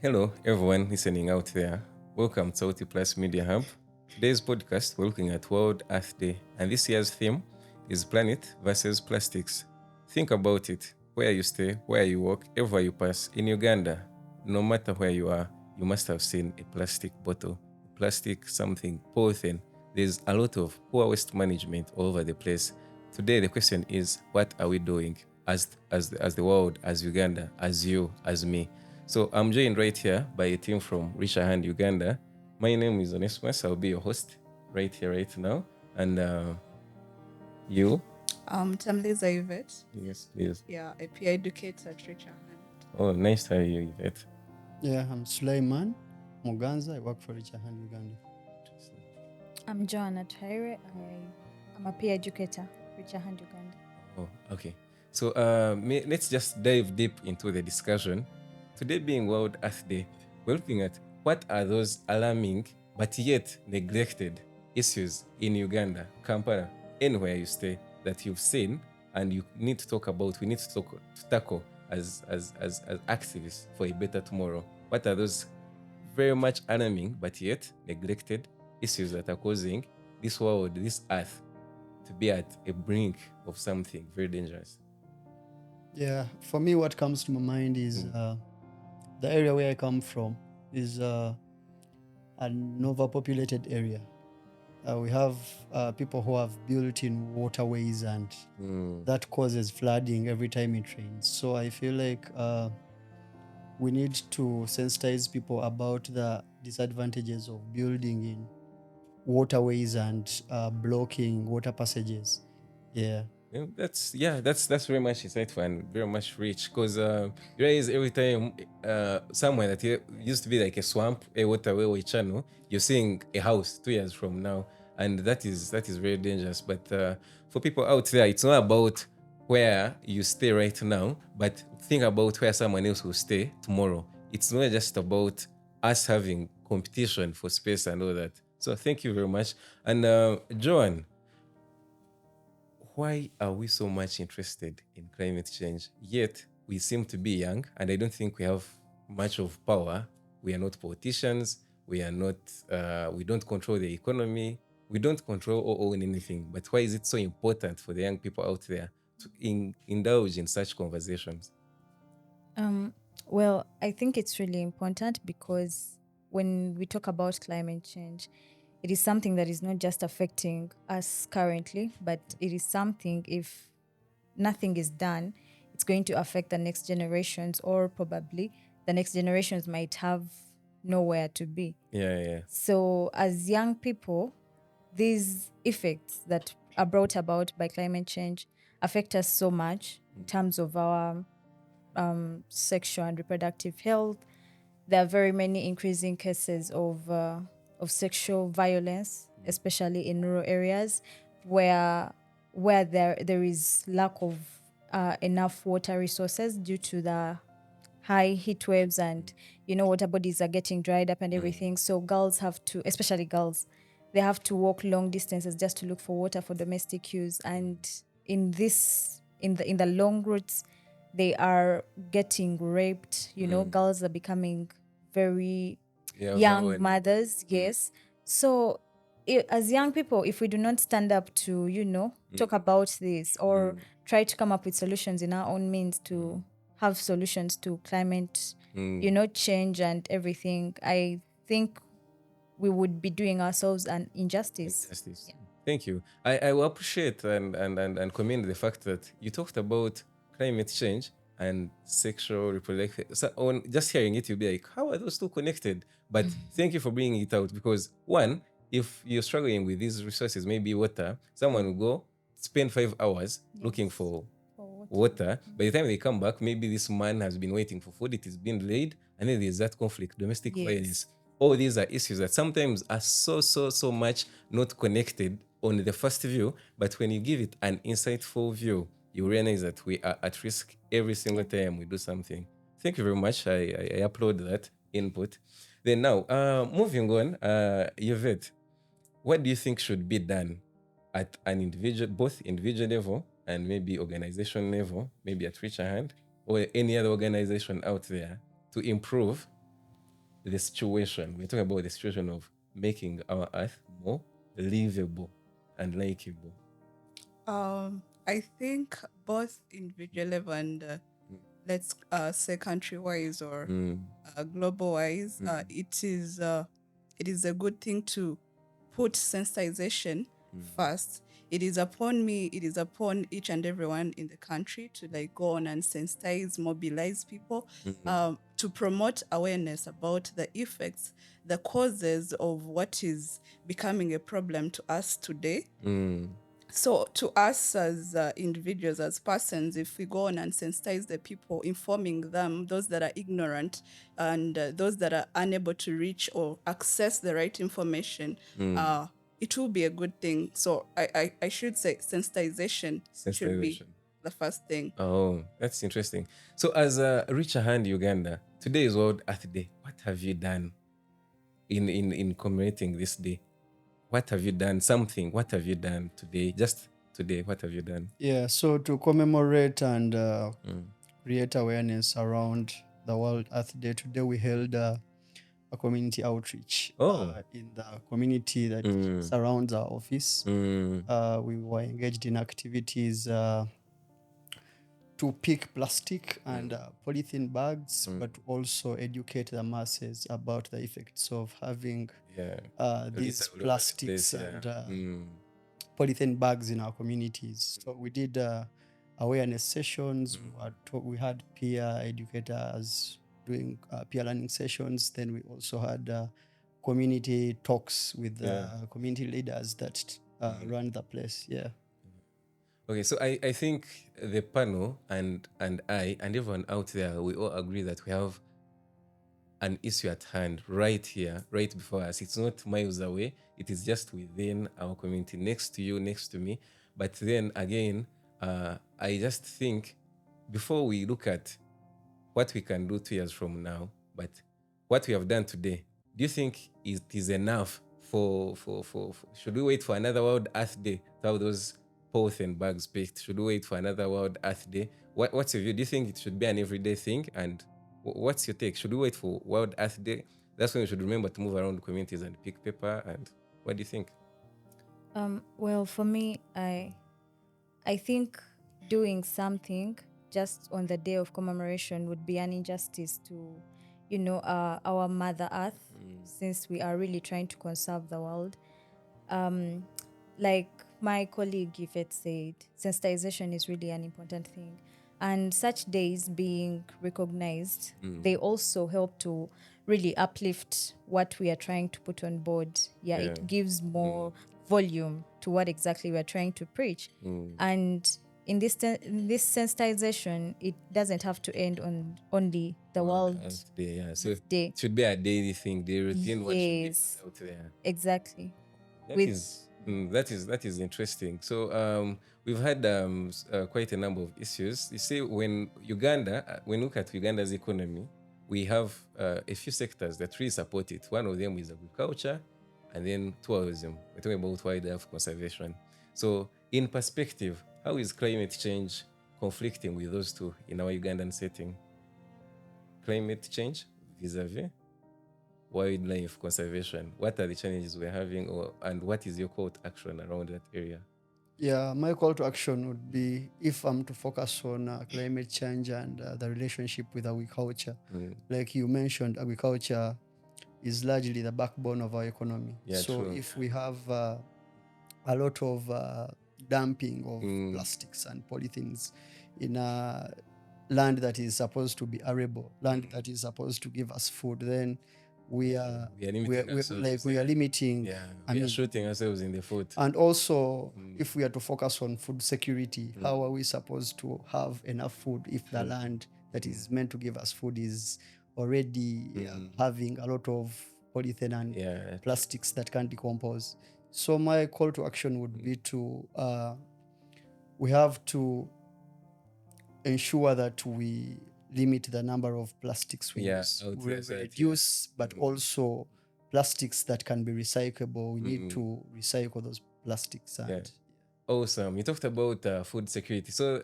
Hello, everyone listening out there. Welcome to Sautiplus Media Hub. Today's podcast, we're looking at World Earth Day, and this year's theme is Planet versus Plastics. Think about it. Where you stay, where you work, everywhere you pass. In Uganda, no matter where you are, you must have seen a plastic bottle, plastic something, polythene. There's a lot of poor waste management all over the place. Today, the question is, what are we doing as the world, as Uganda, as you, as me? So I'm joined right here by a team from Richer Hand, Uganda. My name is Onesimus. I'll be your host right here, right now. And you? Tamliza Yvette. Yes, please. Yeah, a peer educator at Richard. Oh, nice to have you, Yvette. Yeah, I'm Sulaiman Muganza. I work for Richard Hand Uganda. I'm Joanna Taire. I'm a peer educator, Richard Hand Uganda. Oh, okay. So let's just dive deep into the discussion. Today being World Earth Day, we're looking at what are those alarming but yet neglected issues in Uganda, Kampala, anywhere you stay that you've seen and you need to talk about, we need to tackle as activists for a better tomorrow. What are those very much alarming but yet neglected issues that are causing this world, this earth, to be at a brink of something very dangerous? Yeah, for me, what comes to my mind is the area where I come from is an overpopulated area. We have people who have built in waterways, and that causes flooding every time it rains. So I feel like we need to sensitize people about the disadvantages of building in waterways and blocking water passages. Yeah. That's very much insightful and very much rich, because you realize every time somewhere that used to be like a swamp, a waterway or a channel, you're seeing a house 2 years from now, and that is very dangerous. But for people out there, it's not about where you stay right now, but think about where someone else will stay tomorrow. It's not just about us having competition for space and all that. So thank you very much. And Joan, why are we so much interested in climate change? Yet we seem to be young, and I don't think we have much of power. We are not politicians. We are not. We don't control the economy. We don't control or own anything. But why is it so important for the young people out there to indulge in such conversations? Well, I think it's really important because when we talk about climate change, it is something that is not just affecting us currently, but it is something, if nothing is done, it's going to affect the next generations, or probably the next generations might have nowhere to be. Yeah. So as young people, these effects that are brought about by climate change affect us so much in terms of our sexual and reproductive health. There are very many increasing cases of sexual violence, especially in rural areas where there is lack of enough water resources due to the high heat waves, and water bodies are getting dried up and everything. So girls have to, especially girls, they have to walk long distances just to look for water for domestic use. And in the long routes, they are getting raped. Girls are becoming very young mothers. Yes. So as young people, if we do not stand up to talk about this, or try to come up with solutions in our own means to have solutions to climate change and everything, I think we would be doing ourselves an injustice. Yeah. Thank you. I will appreciate and commend the fact that you talked about climate change and sexual reproductive. So on just hearing it, you'll be like, how are those two connected? But thank you for bringing it out, because one, if you're struggling with these resources, maybe water, someone will go spend 5 hours looking for water. By the time they come back, maybe this man has been waiting for food, it is being delayed, and then there's that conflict, domestic violence. All these are issues that sometimes are so much not connected on the first view, but when you give it an insightful view, you realize that we are at risk every single time we do something. Thank you very much. I applaud that input. Then now, moving on, Yvette, what do you think should be done at an individual, both individual level and maybe organization level, maybe at Richer Hand or any other organization out there, to improve the situation. We're talking about the situation of making our earth more livable and likeable. I think both individual level and let's say country wise or global wise, it is a good thing to put sensitization first. It is upon me, it is upon each and everyone in the country to like go on and sensitize, mobilize people, to promote awareness about the effects, the causes of what is becoming a problem to us today. So to us as individuals, as persons, if we go on and sensitize the people, informing them, those that are ignorant and those that are unable to reach or access the right information, it will be a good thing. So I should say sensitization should be Sensitization. the first thing. Oh, that's interesting. So, as a Richer Hand Uganda, today is World Earth Day. What have you done in commemorating this day? What have you done? Something. What have you done today? Just today, what have you done? Yeah, so to commemorate and create awareness around the World Earth Day, today we held a community outreach in the community that surrounds our office. We were engaged in activities to pick plastic and polythene bags, but also educate the masses about the effects of having these plastics and polythene bags in our communities. So we did awareness sessions. We had peer educators doing peer learning sessions. Then we also had community talks with community leaders that run the place. Yeah. Okay, so I think the panel and I and everyone out there, we all agree that we have an issue at hand right here, right before us. It's not miles away. It is just within our community, next to you, next to me. But then again, I just think before we look at what we can do 2 years from now, but what we have done today, do you think it is enough for should we wait for another World Earth Day to have those polythene bags picked? Should we wait for another World Earth Day? What's your view? Do you think it should be an everyday thing? And what's your take? Should we wait for World Earth Day? That's when we should remember to move around communities and pick paper. And what do you think? Well, for me, I think doing something just on the day of commemoration would be an injustice to, our Mother Earth, since we are really trying to conserve the world. Like my colleague Yvette said, sensitization is really an important thing. And such days being recognized, they also help to really uplift what we are trying to put on board. It gives more volume to what exactly we are trying to preach. And in this sensitization, it doesn't have to end on only the World Day. So Day. it should be a daily thing, the routine. What should be out there? Exactly. That is interesting. So we've had quite a number of issues. You see, when we look at Uganda's economy, we have a few sectors that really support it. One of them is agriculture, and then tourism. We're talking about wildlife conservation. So in perspective, how is climate change conflicting with those two in our Ugandan setting? Climate change vis-a-vis wildlife conservation. What are the challenges we're having, and what is your call to action around that area? Yeah, my call to action would be, if I'm to focus on climate change and the relationship with agriculture, like you mentioned, agriculture is largely the backbone of our economy. True. If we have a lot of dumping of plastics and polythenes in a land that is supposed to be arable, land that is supposed to give us food, then we are limiting. We are shooting ourselves in the foot. And also, if we are to focus on food security, how are we supposed to have enough food if the land that is meant to give us food is already having a lot of polythene and plastics that can't decompose? So my call to action would be to we have to ensure that we limit the number of plastics we use. We reduce, but also plastics that can be recyclable. We need to recycle those plastics. And Awesome. You talked about food security. So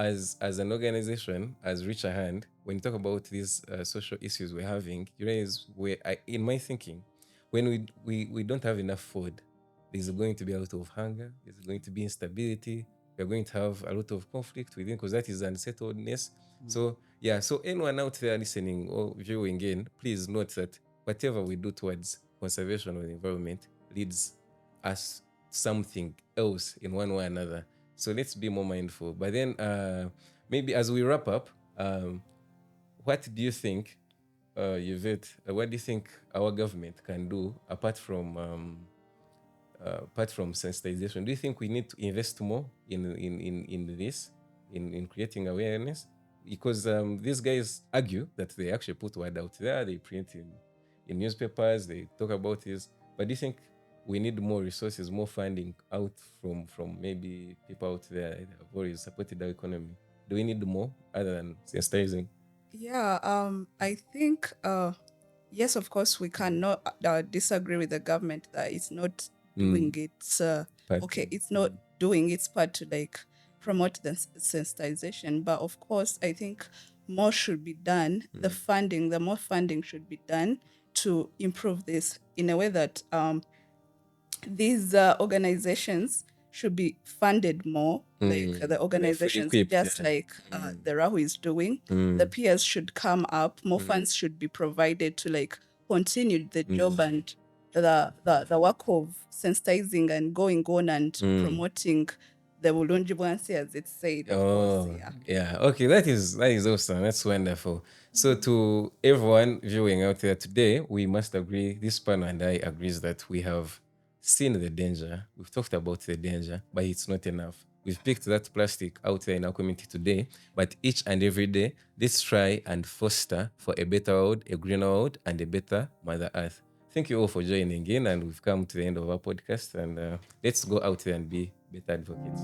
as an organization, as Reach a Hand, when you talk about these social issues we're having, you realize in my thinking, when we don't have enough food, there's going to be a lot of hunger, there's going to be instability, we're going to have a lot of conflict within, because that is unsettledness. So yeah, so anyone out there listening or viewing in, please note that whatever we do towards conservation of the environment leads us something else in one way or another. So let's be more mindful. But then maybe as we wrap up, what do you think, Yvette, what do you think our government can do apart from sensitization? Do you think we need to invest more in this, in creating awareness? Because these guys argue that they actually put word out there, they print in newspapers, they talk about this. But do you think we need more resources, more funding out from maybe people out there that have already supported our economy? Do we need more other than sensitizing? Yeah, I think yes, of course, we cannot disagree with the government that it's not doing its it's not doing its part to like promote the sensitization. But of course, I think more should be done. The more funding should be done to improve this in a way that these organizations should be funded more, like the organizations, equipped, just yeah. like the RAHU is doing. The peers should come up, more funds should be provided to like continue the job and the work of sensitizing and going on and promoting the Bulungi Bwansi, as it's said, of course. Yeah. Okay, that is awesome. That's wonderful. So to everyone viewing out there today, we must agree, this panel and I agrees that we have seen the danger. We've talked about the danger, but it's not enough. We've picked that plastic out there in our community today, but each and every day, let's try and foster for a better world, a greener world, and a better Mother Earth. Thank you all for joining in, and we've come to the end of our podcast, and let's go out there and be better advocates.